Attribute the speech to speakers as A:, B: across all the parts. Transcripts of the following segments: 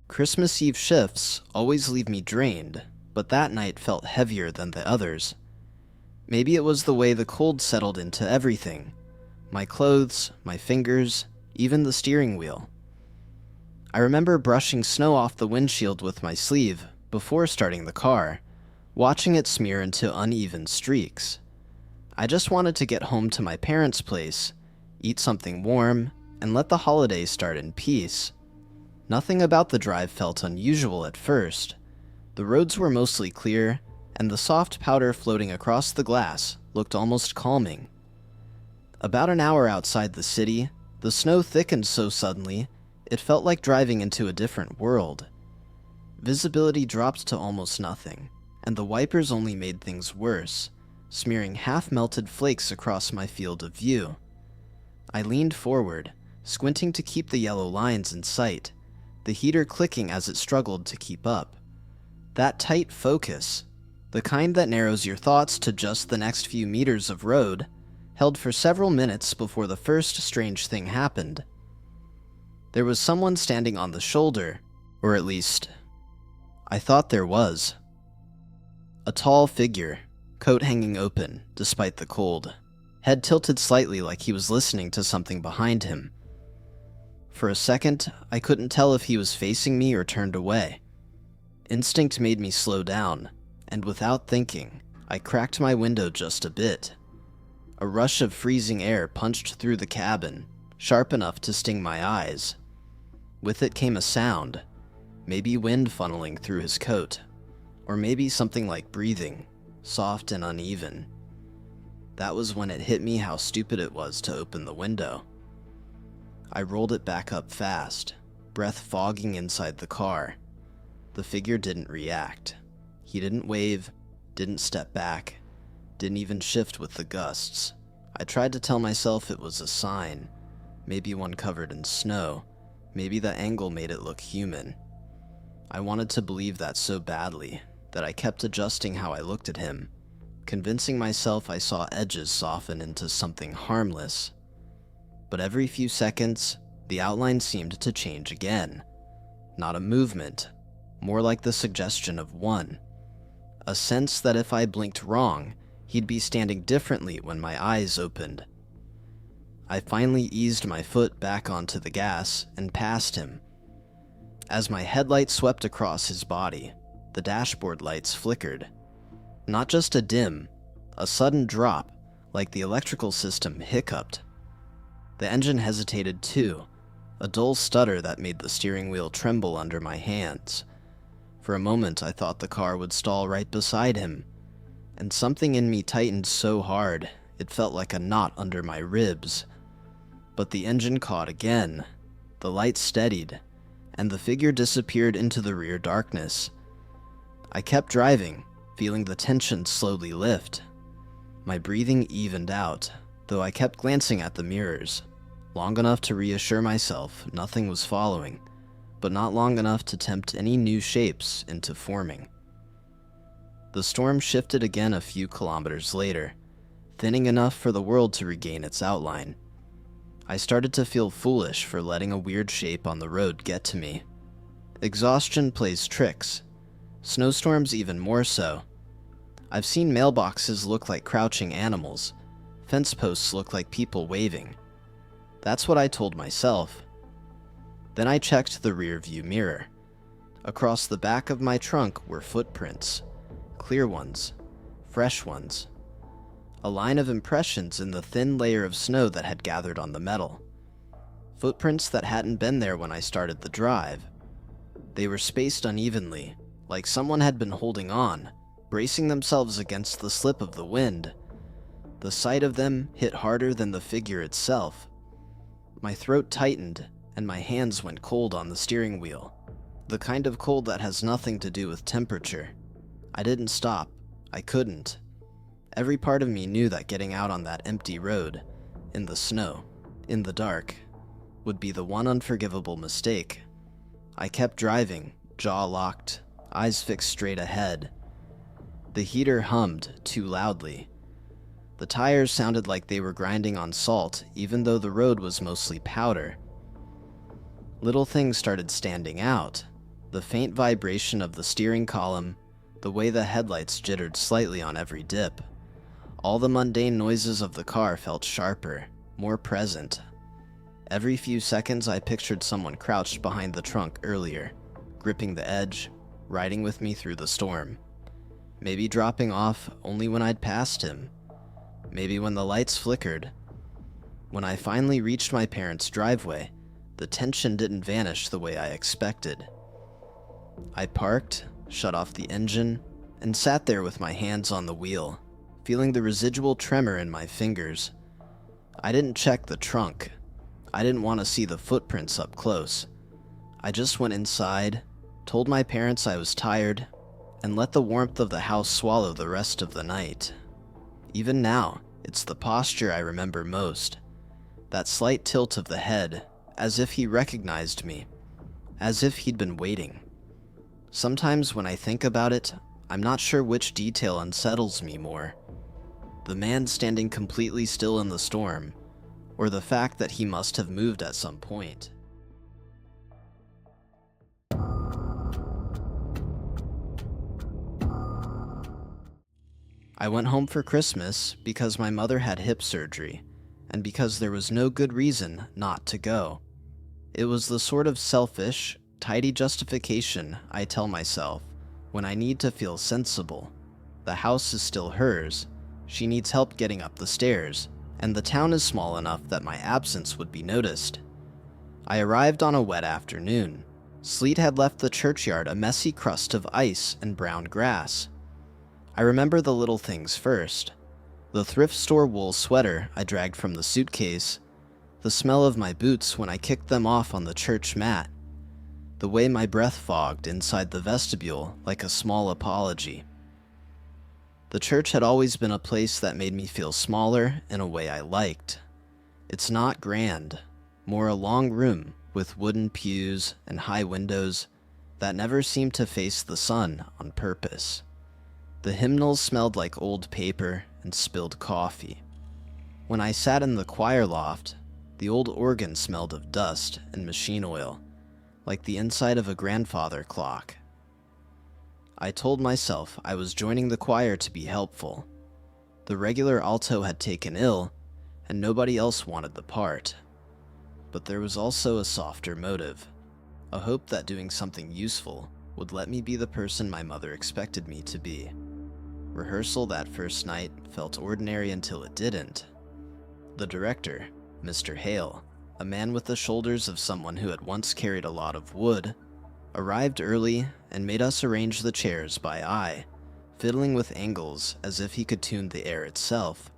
A: Christmas Eve shifts always leave me drained, but that night felt heavier than the others. Maybe it was the way the cold settled into everything. My clothes, my fingers, even the steering wheel. I remember brushing snow off the windshield with my sleeve before starting the car, watching it smear into uneven streaks. I just wanted to get home to my parents' place, eat something warm, and let the holiday start in peace. Nothing about the drive felt unusual at first. The roads were mostly clear, and the soft powder floating across the glass looked almost calming. About an hour outside the city, the snow thickened so suddenly, it felt like driving into a different world. Visibility dropped to almost nothing, and the wipers only made things worse, smearing half-melted flakes across my field of view. I leaned forward, squinting to keep the yellow lines in sight, the heater clicking as it struggled to keep up. That tight focus, the kind that narrows your thoughts to just the next few meters of road, held for several minutes before the first strange thing happened. There was someone standing on the shoulder, or at least, I thought there was. A tall figure, coat hanging open despite the cold, head tilted slightly like he was listening to something behind him. For a second, I couldn't tell if he was facing me or turned away. Instinct made me slow down, and without thinking, I cracked my window just a bit. A rush of freezing air punched through the cabin, sharp enough to sting my eyes. With it came a sound, maybe wind funneling through his coat, or maybe something like breathing, soft and uneven. That was when it hit me how stupid it was to open the window. I rolled it back up fast, breath fogging inside the car. The figure didn't react. He didn't wave, didn't step back, didn't even shift with the gusts. I tried to tell myself it was a sign, maybe one covered in snow, maybe the angle made it look human. I wanted to believe that so badly that I kept adjusting how I looked at him, convincing myself I saw edges soften into something harmless. But every few seconds, the outline seemed to change again. Not a movement, more like the suggestion of one. A sense that if I blinked wrong, he'd be standing differently when my eyes opened. I finally eased my foot back onto the gas and passed him. As my headlight swept across his body, the dashboard lights flickered. Not just a dim, a sudden drop, like the electrical system hiccuped. The engine hesitated too, a dull stutter that made the steering wheel tremble under my hands. For a moment I thought the car would stall right beside him, and something in me tightened so hard it felt like a knot under my ribs. But the engine caught again, the lights steadied, and the figure disappeared into the rear darkness. I kept driving, feeling the tension slowly lift. My breathing evened out, though I kept glancing at the mirrors, long enough to reassure myself nothing was following, but not long enough to tempt any new shapes into forming. The storm shifted again a few kilometers later, thinning enough for the world to regain its outline. I started to feel foolish for letting a weird shape on the road get to me. Exhaustion plays tricks, snowstorms even more so. I've seen mailboxes look like crouching animals, fence posts look like people waving. That's what I told myself. Then I checked the rear view mirror. Across the back of my trunk were footprints, clear ones, fresh ones. A line of impressions in the thin layer of snow that had gathered on the metal. Footprints that hadn't been there when I started the drive. They were spaced unevenly, like someone had been holding on, bracing themselves against the slip of the wind. The sight of them hit harder than the figure itself. My throat tightened, and my hands went cold on the steering wheel. The kind of cold that has nothing to do with temperature. I didn't stop. I couldn't. Every part of me knew that getting out on that empty road, in the snow, in the dark, would be the one unforgivable mistake. I kept driving, jaw locked, eyes fixed straight ahead. The heater hummed too loudly. The tires sounded like they were grinding on salt, even though the road was mostly powder. Little things started standing out. The faint vibration of the steering column, the way the headlights jittered slightly on every dip. All the mundane noises of the car felt sharper, more present. Every few seconds I pictured someone crouched behind the trunk earlier, gripping the edge, riding with me through the storm. Maybe dropping off only when I'd passed him. Maybe when the lights flickered. When I finally reached my parents' driveway, the tension didn't vanish the way I expected. I parked, shut off the engine, and sat there with my hands on the wheel, feeling the residual tremor in my fingers. I didn't check the trunk. I didn't want to see the footprints up close. I just went inside, told my parents I was tired, and let the warmth of the house swallow the rest of the night. Even now, it's the posture I remember most. That slight tilt of the head, as if he recognized me, as if he'd been waiting. Sometimes when I think about it, I'm not sure which detail unsettles me more. The man standing completely still in the storm, or the fact that he must have moved at some point. I went home for Christmas because my mother had hip surgery, and because there was no good reason not to go. It was the sort of selfish, tidy justification I tell myself when I need to feel sensible. The house is still hers, she needs help getting up the stairs, and the town is small enough that my absence would be noticed. I arrived on a wet afternoon. Sleet had left the churchyard a messy crust of ice and brown grass. I remember the little things first. The thrift store wool sweater I dragged from the suitcase, the smell of my boots when I kicked them off on the church mat, the way my breath fogged inside the vestibule like a small apology. The church had always been a place that made me feel smaller in a way I liked. It's not grand, more a long room with wooden pews and high windows that never seemed to face the sun on purpose. The hymnals smelled like old paper and spilled coffee. When I sat in the choir loft, the old organ smelled of dust and machine oil, like the inside of a grandfather clock. I told myself I was joining the choir to be helpful. The regular alto had taken ill, and nobody else wanted the part. But there was also a softer motive, a hope that doing something useful would let me be the person my mother expected me to be. Rehearsal that first night felt ordinary until it didn't. The director, Mr. Hale, a man with the shoulders of someone who had once carried a lot of wood, arrived early and made us arrange the chairs by eye, fiddling with angles as if he could tune the air itself.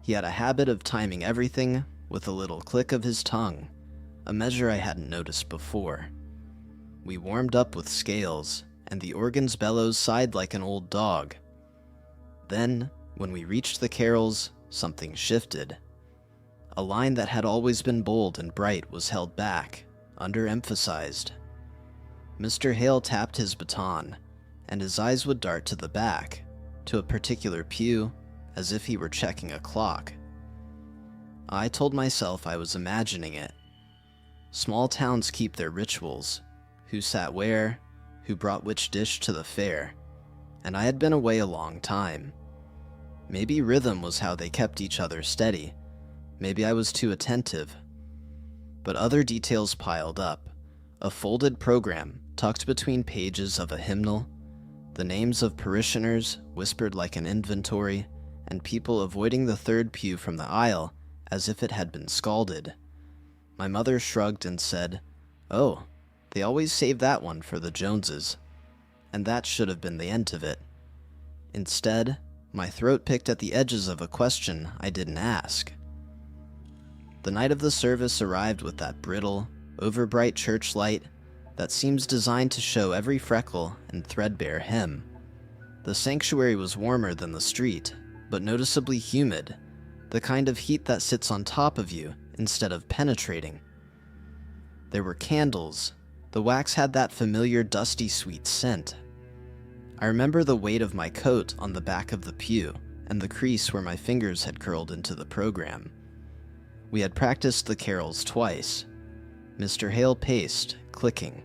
A: He had a habit of timing everything with a little click of his tongue, a measure I hadn't noticed before. We warmed up with scales, and the organ's bellows sighed like an old dog. Then, when we reached the carols, something shifted. A line that had always been bold and bright was held back, underemphasized. Mr. Hale tapped his baton, and his eyes would dart to the back, to a particular pew, as if he were checking a clock. I told myself I was imagining it. Small towns keep their rituals, who sat where, who brought which dish to the fair, and I had been away a long time. Maybe rhythm was how they kept each other steady. Maybe I was too attentive. But other details piled up. A folded program tucked between pages of a hymnal, the names of parishioners whispered like an inventory, and people avoiding the third pew from the aisle as if it had been scalded. My mother shrugged and said, "Oh, they always save that one for the Joneses." And that should have been the end of it. Instead, my throat picked at the edges of a question I didn't ask. The night of the service arrived with that brittle, overbright church light that seems designed to show every freckle and threadbare hem. The sanctuary was warmer than the street, but noticeably humid, the kind of heat that sits on top of you instead of penetrating. There were candles. The wax had that familiar dusty sweet scent. I remember the weight of my coat on the back of the pew and the crease where my fingers had curled into the program. We had practiced the carols twice. Mr. 𝗬𝗄𝗃 clicking.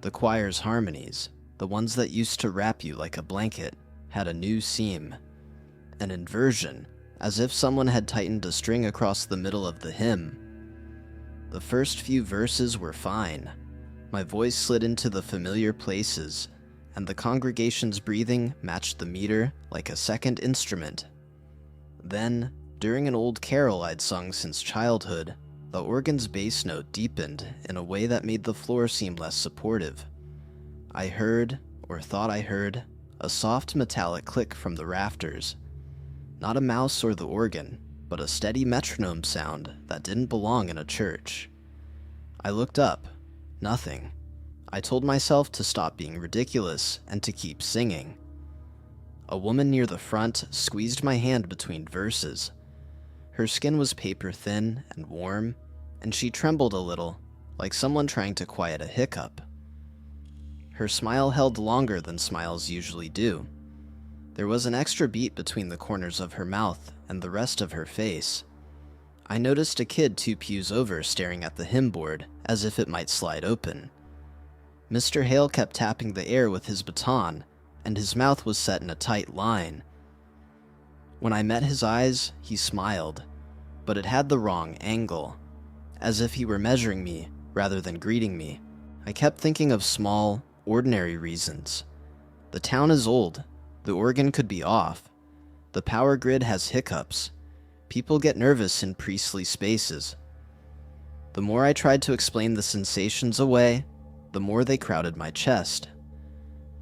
A: The choir's harmonies, the ones that used to wrap you like a blanket, had a new seam. An inversion, as if someone had tightened a string across the middle of the hymn. The first few verses were fine. My voice slid into the familiar places, and the congregation's breathing matched the meter like a second instrument. Then, during an old carol I'd sung since childhood, the organ's bass note deepened in a way that made the floor seem less supportive. I heard, or thought I heard, a soft metallic click from the rafters. Not a mouse or the organ, but a steady metronome sound that didn't belong in a church. I looked up. Nothing. I told myself to stop being ridiculous and to keep singing. A woman near the front squeezed my hand between verses. Her skin was paper thin and warm, and she trembled a little, like someone trying to quiet a hiccup. Her smile held longer than smiles usually do. There was an extra beat between the corners of her mouth and the rest of her face. I noticed a kid 2 pews over staring at the hymn board as if it might slide open. Mr. 𝗬𝗄𝗃 kept tapping the air with his baton, and his mouth was set in a tight line. When I met his eyes, he smiled, but it had the wrong angle, as if he were measuring me rather than greeting me. I kept thinking of small, ordinary reasons. The town is old. The organ could be off. The power grid has hiccups. People get nervous in priestly spaces. The more I tried to explain the sensations away, the more they crowded my chest.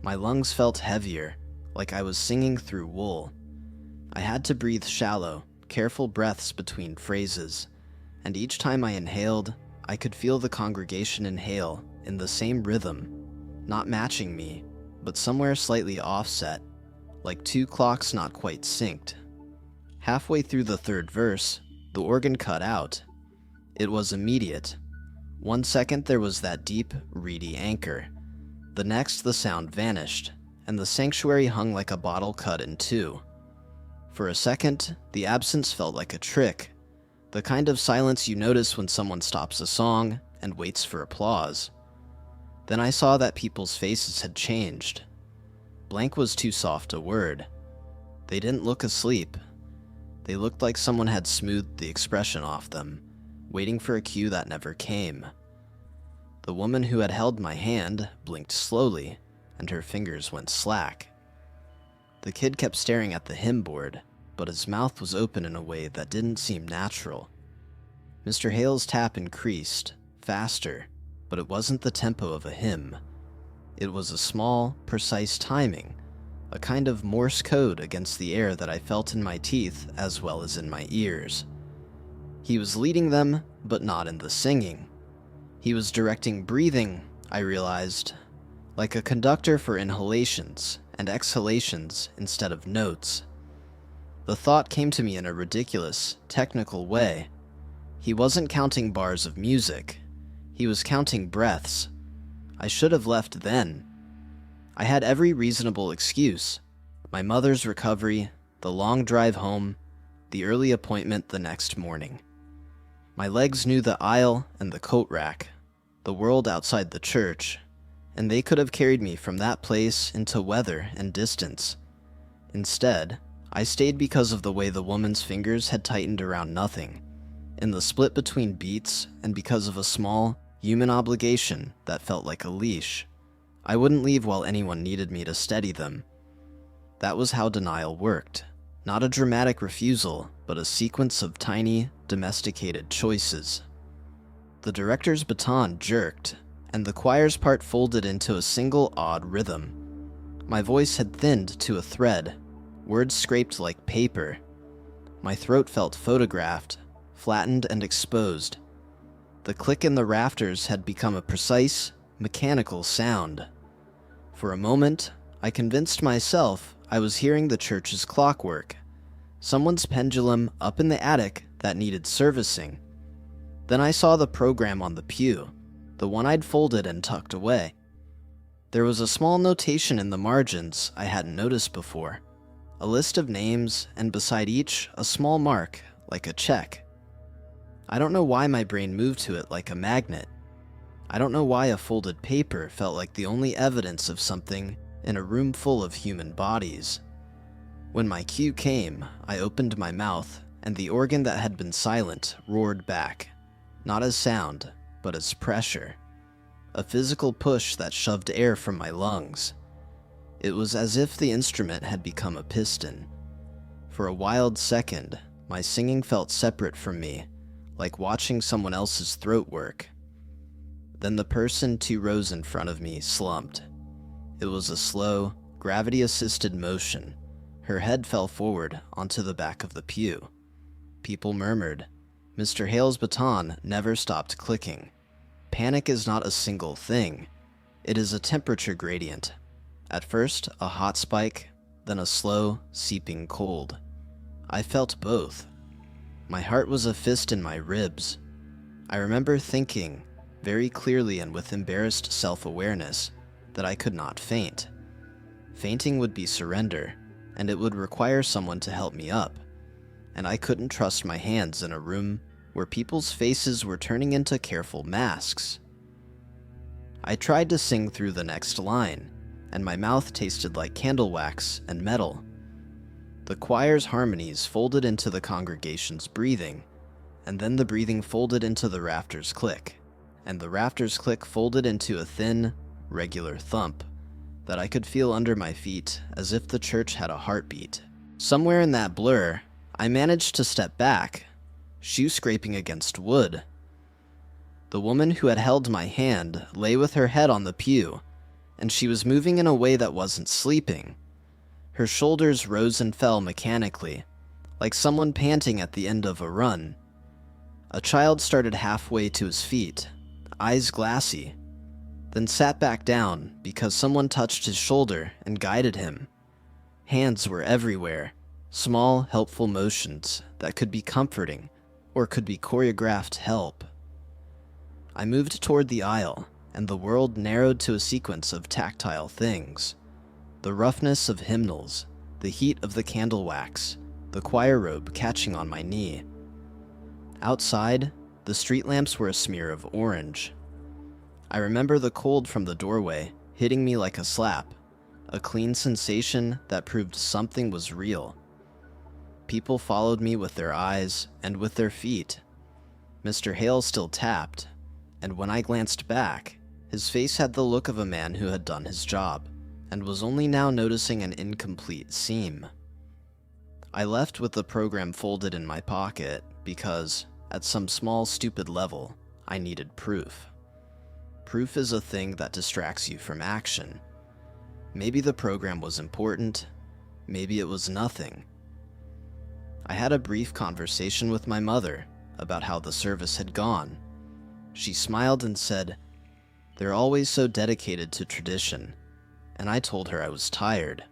A: My lungs felt heavier, like I was singing through wool. I had to breathe shallow, careful breaths between phrases, and each time I inhaled, I could feel the congregation inhale in the same rhythm, not matching me, but somewhere slightly offset, like 2 clocks not quite synced. Halfway through the 3rd verse, the organ cut out. It was immediate. 1 second there was that deep, reedy anchor. The next the sound vanished, and the sanctuary hung like a bottle cut in 2. For a second, the absence felt like a trick, the kind of silence you notice when someone stops a song and waits for applause. Then I saw that people's faces had changed. Blank was too soft a word. They didn't look asleep. They looked like someone had smoothed the expression off them, waiting for a cue that never came. The woman who had held my hand blinked slowly, and her fingers went slack. The kid kept staring at the hymn board, but his mouth was open in a way that didn't seem natural. Mr. 𝗬𝗄𝗃's tap increased, faster, but it wasn't the tempo of a hymn. It was a small, precise timing, a kind of Morse code against the air that I felt in my teeth as well as in my ears. He was leading them, but not in the singing. He was directing breathing, I realized, like a conductor for inhalations and exhalations instead of notes. The thought came to me in a ridiculous, technical way. He wasn't counting bars of music. He was counting breaths. I should have left then. I had every reasonable excuse. My mother's recovery, the long drive home, the early appointment the next morning. My legs knew the aisle and the coat rack, the world outside the church, and they could have carried me from that place into weather and distance. Instead, I stayed because of the way the woman's fingers had tightened around nothing, in the split between beats, and because of a small, human obligation that felt like a leash. I wouldn't leave while anyone needed me to steady them. That was how denial worked. Not a dramatic refusal, but a sequence of tiny, domesticated choices. The director's baton jerked, and the choir's part folded into a single odd rhythm. My voice had thinned to a thread, words scraped like paper. My throat felt photographed, flattened and exposed. The click in the rafters had become a precise, mechanical sound. For a moment, I convinced myself I was hearing the church's clockwork, someone's pendulum up in the attic that needed servicing. Then I saw the program on the pew, the one I'd folded and tucked away. There was a small notation in the margins I hadn't noticed before. A list of names, and beside each, a small mark, like a check. I don't know why my brain moved to it like a magnet. I don't know why a folded paper felt like the only evidence of something in a room full of human bodies. When my cue came, I opened my mouth, and the organ that had been silent roared back, not as sound, but as pressure. A physical push that shoved air from my lungs. It was as if the instrument had become a piston. For a wild second, my singing felt separate from me, like watching someone else's throat work. Then the person 2 rows in front of me slumped. It was a slow, gravity-assisted motion. Her head fell forward onto the back of the pew. People murmured. Mr. Hale's baton never stopped clicking. Panic is not a single thing. It is a temperature gradient. At first, a hot spike, then a slow, seeping cold. I felt both. My heart was a fist in my ribs. I remember thinking, very clearly and with embarrassed self-awareness, that I could not faint. Fainting would be surrender, and it would require someone to help me up. And I couldn't trust my hands in a room where people's faces were turning into careful masks. I tried to sing through the next line, and my mouth tasted like candle wax and metal. The choir's harmonies folded into the congregation's breathing, and then the breathing folded into the rafters' click, and the rafters' click folded into a thin, regular thump that I could feel under my feet as if the church had a heartbeat. Somewhere in that blur, I managed to step back, shoe scraping against wood. The woman who had held my hand lay with her head on the pew, and she was moving in a way that wasn't sleeping. Her shoulders rose and fell mechanically, like someone panting at the end of a run. A child started halfway to his feet, eyes glassy, then sat back down because someone touched his shoulder and guided him. Hands were everywhere, small, helpful motions that could be comforting or could be choreographed help. I moved toward the aisle, and the world narrowed to a sequence of tactile things. The roughness of hymnals, the heat of the candle wax, the choir robe catching on my knee. Outside, the street lamps were a smear of orange. I remember the cold from the doorway hitting me like a slap, a clean sensation that proved something was real. People followed me with their eyes and with their feet. Mr. Hale still tapped, and when I glanced back, his face had the look of a man who had done his job, and was only now noticing an incomplete seam. I left with the program folded in my pocket because, at some small stupid level, I needed proof. Proof is a thing that distracts you from action. Maybe the program was important, maybe it was nothing. I had a brief conversation with my mother about how the service had gone. She smiled and said, "They're always so dedicated to tradition," and I told her I was tired.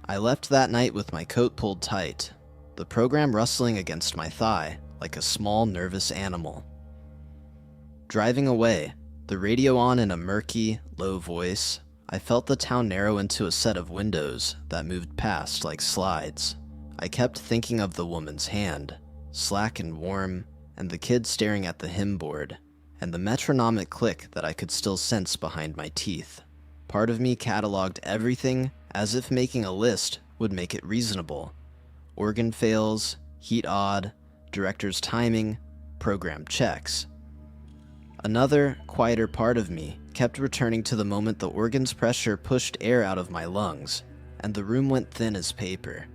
A: I left that night with my coat pulled tight, the program rustling against my thigh like a small nervous animal. Driving away, the radio on in a murky, low voice, I felt the town narrow into a set of windows that moved past like slides. I kept thinking of the woman's hand, slack and warm, and the kid staring at the hymn board, and the metronomic click that I could still sense behind my teeth. Part of me cataloged everything as if making a list would make it reasonable. Organ fails, heat odd, director's timing, program checks. Another, quieter part of me kept returning to the moment the organ's pressure pushed air out of my lungs, and the room went thin as paper.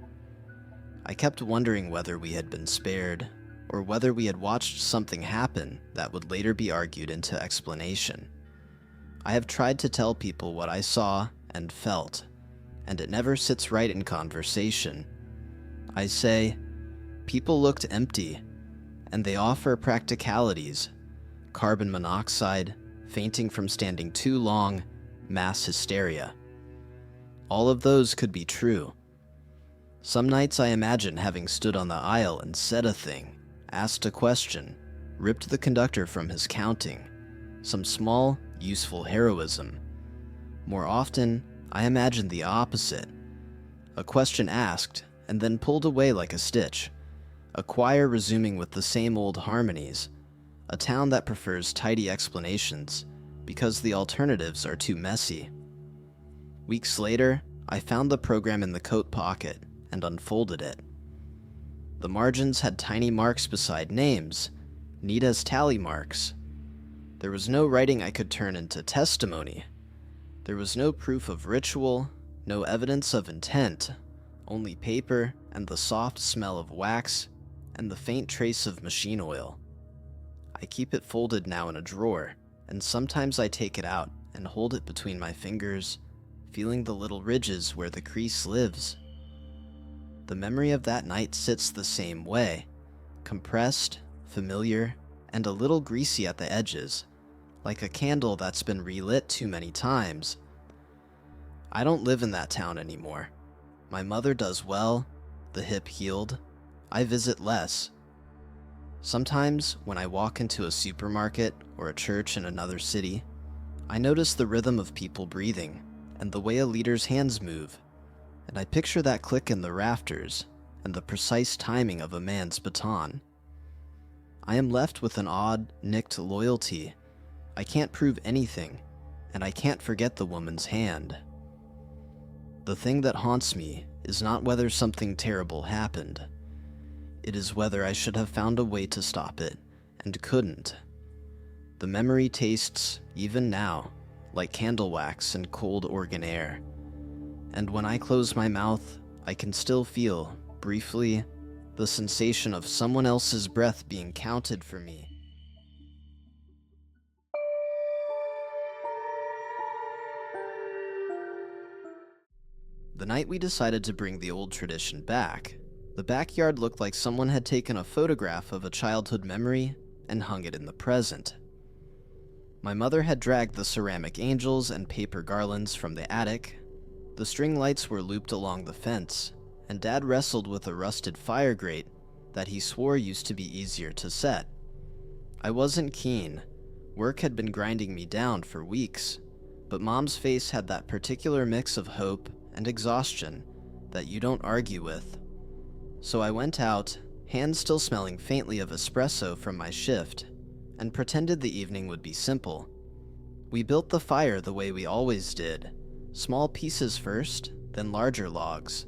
A: I kept wondering whether we had been spared, or whether we had watched something happen that would later be argued into explanation. I have tried to tell people what I saw and felt, and it never sits right in conversation. I say, people looked empty, and they offer practicalities: carbon monoxide, fainting from standing too long, mass hysteria. All of those could be true. Some nights I imagine having stood on the aisle and said a thing, asked a question, ripped the conductor from his counting, some small, useful heroism. More often, I imagine the opposite, a question asked and then pulled away like a stitch, a choir resuming with the same old harmonies, a town that prefers tidy explanations because the alternatives are too messy. Weeks later, I found the program in the coat pocket and unfolded it. The margins had tiny marks beside names, neat as tally marks. There was no writing I could turn into testimony. There was no proof of ritual, no evidence of intent, only paper and the soft smell of wax and the faint trace of machine oil. I keep it folded now in a drawer, and sometimes I take it out and hold it between my fingers, feeling the little ridges where the crease lives. The memory of that night sits the same way, compressed, familiar, and a little greasy at the edges, like a candle that's been relit too many times. I don't live in that town anymore. My mother does well, the hip healed. I visit less. Sometimes, when I walk into a supermarket or a church in another city, I notice the rhythm of people breathing and the way a leader's hands move, and I picture that click in the rafters and the precise timing of a man's baton. I am left with an odd, nicked loyalty. I can't prove anything, and I can't forget the woman's hand. The thing that haunts me is not whether something terrible happened. It is whether I should have found a way to stop it, and couldn't. The memory tastes, even now, like candle wax and cold organ air. And when I close my mouth, I can still feel, briefly, the sensation of someone else's breath being counted for me. The night we decided to bring the old tradition back, the backyard looked like someone had taken a photograph of a childhood memory and hung it in the present. My mother had dragged the ceramic angels and paper garlands from the attic. The string lights were looped along the fence, and Dad wrestled with a rusted fire grate that he swore used to be easier to set. I wasn't keen. Work had been grinding me down for weeks, but Mom's face had that particular mix of hope and exhaustion that you don't argue with. So I went out, hands still smelling faintly of espresso from my shift, and pretended the evening would be simple. We built the fire the way we always did, small pieces first, then larger logs.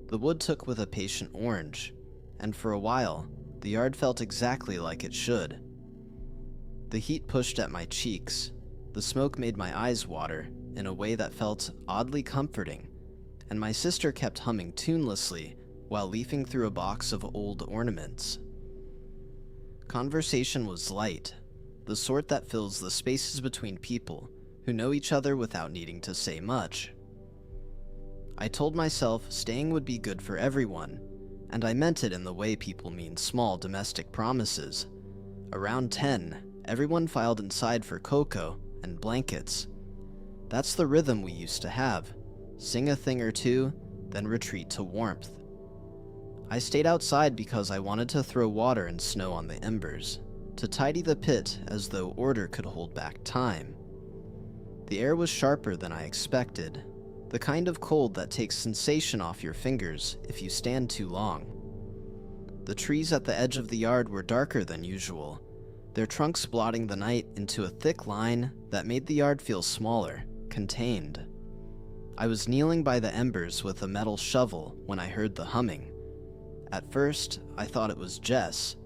A: The wood took with a patient orange, and for a while, the yard felt exactly like it should. The heat pushed at my cheeks, the smoke made my eyes water in a way that felt oddly comforting, and my sister kept humming tunelessly while leafing through a box of old ornaments. Conversation was light, the sort that fills the spaces between people who know each other without needing to say much. I told myself staying would be good for everyone, and I meant it in the way people mean small domestic promises. Around 10, everyone filed inside for cocoa and blankets. That's the rhythm we used to have. Sing a thing or two, then retreat to warmth. I stayed outside because I wanted to throw water and snow on the embers, to tidy the pit as though order could hold back time. The air was sharper than I expected, the kind of cold that takes sensation off your fingers if you stand too long. The trees at the edge of the yard were darker than usual, their trunks blotting the night into a thick line that made the yard feel smaller, contained. I was kneeling by the embers with a metal shovel when I heard the humming. At first, I thought it was Jess.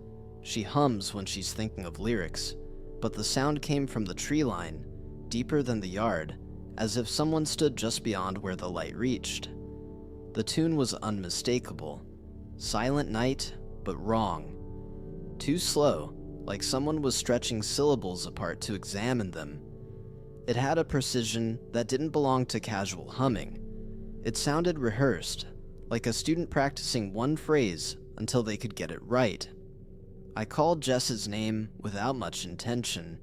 A: She hums when she's thinking of lyrics, but the sound came from the tree line, deeper than the yard, as if someone stood just beyond where the light reached. The tune was unmistakable. Silent night, but wrong. Too slow, like someone was stretching syllables apart to examine them. It had a precision that didn't belong to casual humming. It sounded rehearsed, like a student practicing one phrase until they could get it right. I called Jess's name without much intention.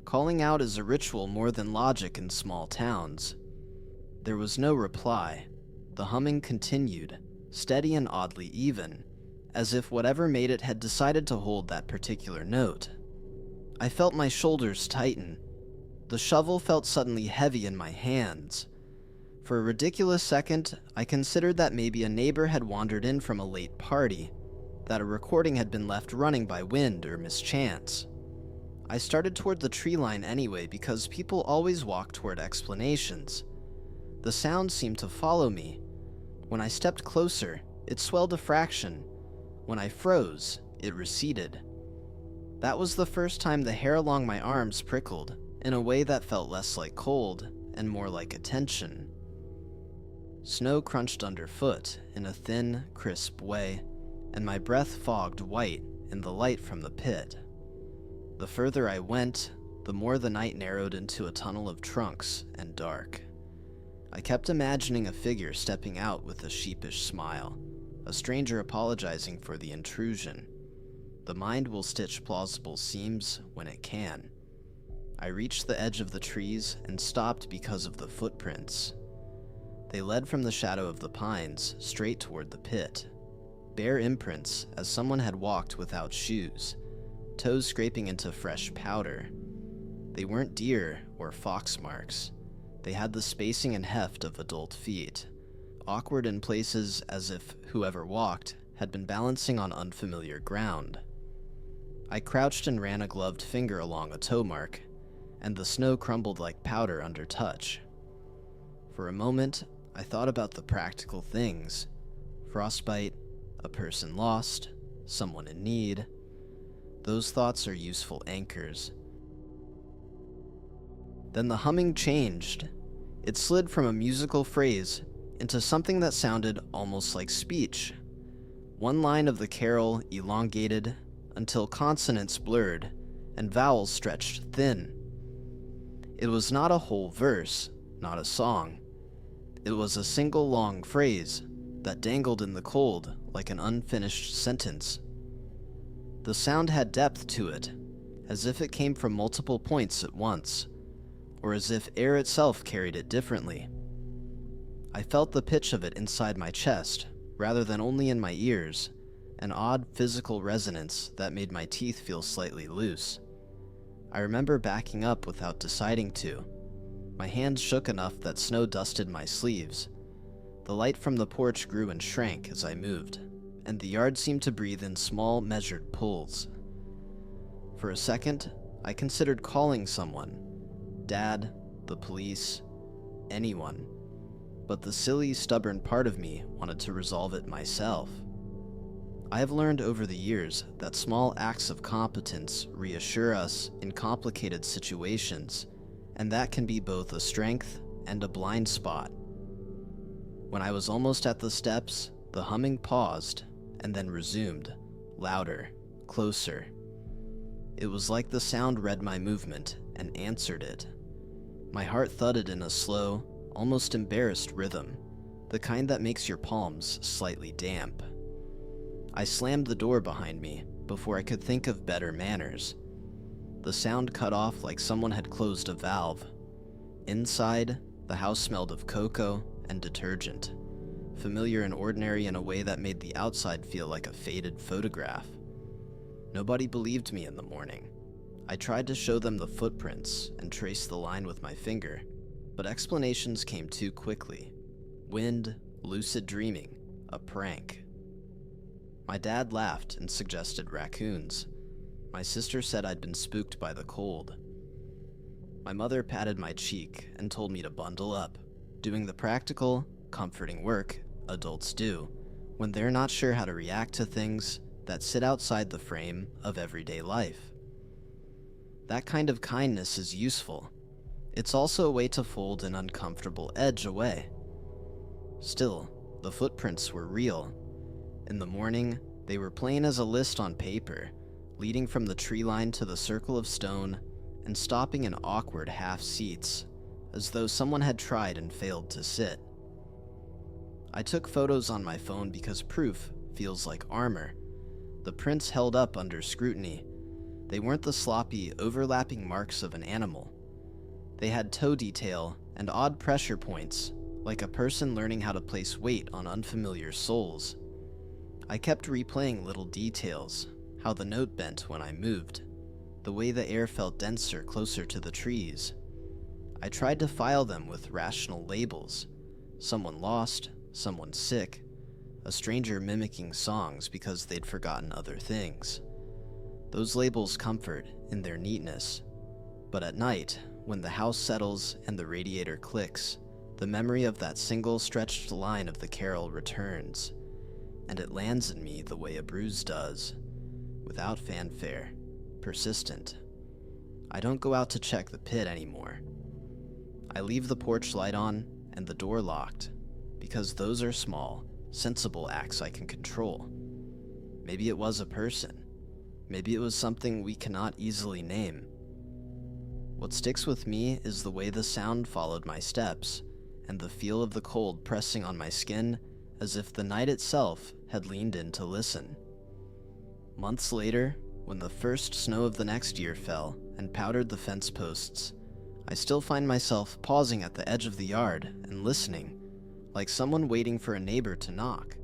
A: Calling out is a ritual more than logic in small towns. There was no reply. The humming continued, steady and oddly even, as if whatever made it had decided to hold that particular note. I felt my shoulders tighten. The shovel felt suddenly heavy in my hands. For a ridiculous second, I considered that maybe a neighbor had wandered in from a late party, that a recording had been left running by wind or mischance. I started toward the tree line anyway because people always walk toward explanations. The sound seemed to follow me. When I stepped closer, it swelled a fraction. When I froze, it receded. That was the first time the hair along my arms prickled, in a way that felt less like cold and more like attention. Snow crunched underfoot in a thin, crisp way, and my breath fogged white in the light from the pit. The further I went, the more the night narrowed into a tunnel of trunks and dark. I kept imagining a figure stepping out with a sheepish smile, a stranger apologizing for the intrusion. The mind will stitch plausible seams when it can. I reached the edge of the trees and stopped because of the footprints. They led from the shadow of the pines straight toward the pit. Bare imprints, as someone had walked without shoes, toes scraping into fresh powder. They weren't deer or fox marks. They had the spacing and heft of adult feet, awkward in places as if whoever walked had been balancing on unfamiliar ground. I crouched and ran a gloved finger along a toe mark, and the snow crumbled like powder under touch. For a moment, I thought about the practical things: frostbite, a person lost, someone in need. Those thoughts are useful anchors. Then the humming changed. It slid from a musical phrase into something that sounded almost like speech. One line of the carol elongated until consonants blurred and vowels stretched thin. It was not a whole verse, not a song. It was a single long phrase that dangled in the cold like an unfinished sentence. The sound had depth to it, as if it came from multiple points at once, or as if air itself carried it differently. I felt the pitch of it inside my chest, rather than only in my ears, an odd physical resonance that made my teeth feel slightly loose. I remember backing up without deciding to. My hands shook enough that snow dusted my sleeves. The light from the porch grew and shrank as I moved, and the yard seemed to breathe in small, measured pulls. For a second, I considered calling someone. Dad, the police, anyone. But the silly, stubborn part of me wanted to resolve it myself. I have learned over the years that small acts of competence reassure us in complicated situations, and that can be both a strength and a blind spot. When I was almost at the steps, the humming paused and then resumed, louder, closer. It was like the sound read my movement and answered it. My heart thudded in a slow, almost embarrassed rhythm, the kind that makes your palms slightly damp. I slammed the door behind me before I could think of better manners. The sound cut off like someone had closed a valve. Inside, the house smelled of cocoa and detergent, familiar and ordinary in a way that made the outside feel like a faded photograph. Nobody believed me in the morning. I tried to show them the footprints and trace the line with my finger, but explanations came too quickly. Wind, lucid dreaming, a prank. My dad laughed and suggested raccoons. My sister said I'd been spooked by the cold. My mother patted my cheek and told me to bundle up, doing the practical, comforting work adults do when they're not sure how to react to things that sit outside the frame of everyday life. That kind of kindness is useful. It's also a way to fold an uncomfortable edge away. Still, the footprints were real. In the morning, they were plain as a list on paper, leading from the tree line to the circle of stone and stopping in awkward half seats, as though someone had tried and failed to sit. I took photos on my phone because proof feels like armor. The prints held up under scrutiny. They weren't the sloppy, overlapping marks of an animal. They had toe detail and odd pressure points, like a person learning how to place weight on unfamiliar soles. I kept replaying little details, how the note bent when I moved, the way the air felt denser closer to the trees. I tried to file them with rational labels, someone lost, someone sick, a stranger mimicking songs because they'd forgotten other things. Those labels comfort in their neatness, but at night, when the house settles and the radiator clicks, the memory of that single stretched line of the carol returns, and it lands in me the way a bruise does, without fanfare, persistent. I don't go out to check the pit anymore. I leave the porch light on and the door locked, because those are small, sensible acts I can control. Maybe it was a person. Maybe it was something we cannot easily name. What sticks with me is the way the sound followed my steps, and the feel of the cold pressing on my skin as if the night itself had leaned in to listen. Months later, when the first snow of the next year fell and powdered the fence posts, I still find myself pausing at the edge of the yard and listening, like someone waiting for a neighbor to knock.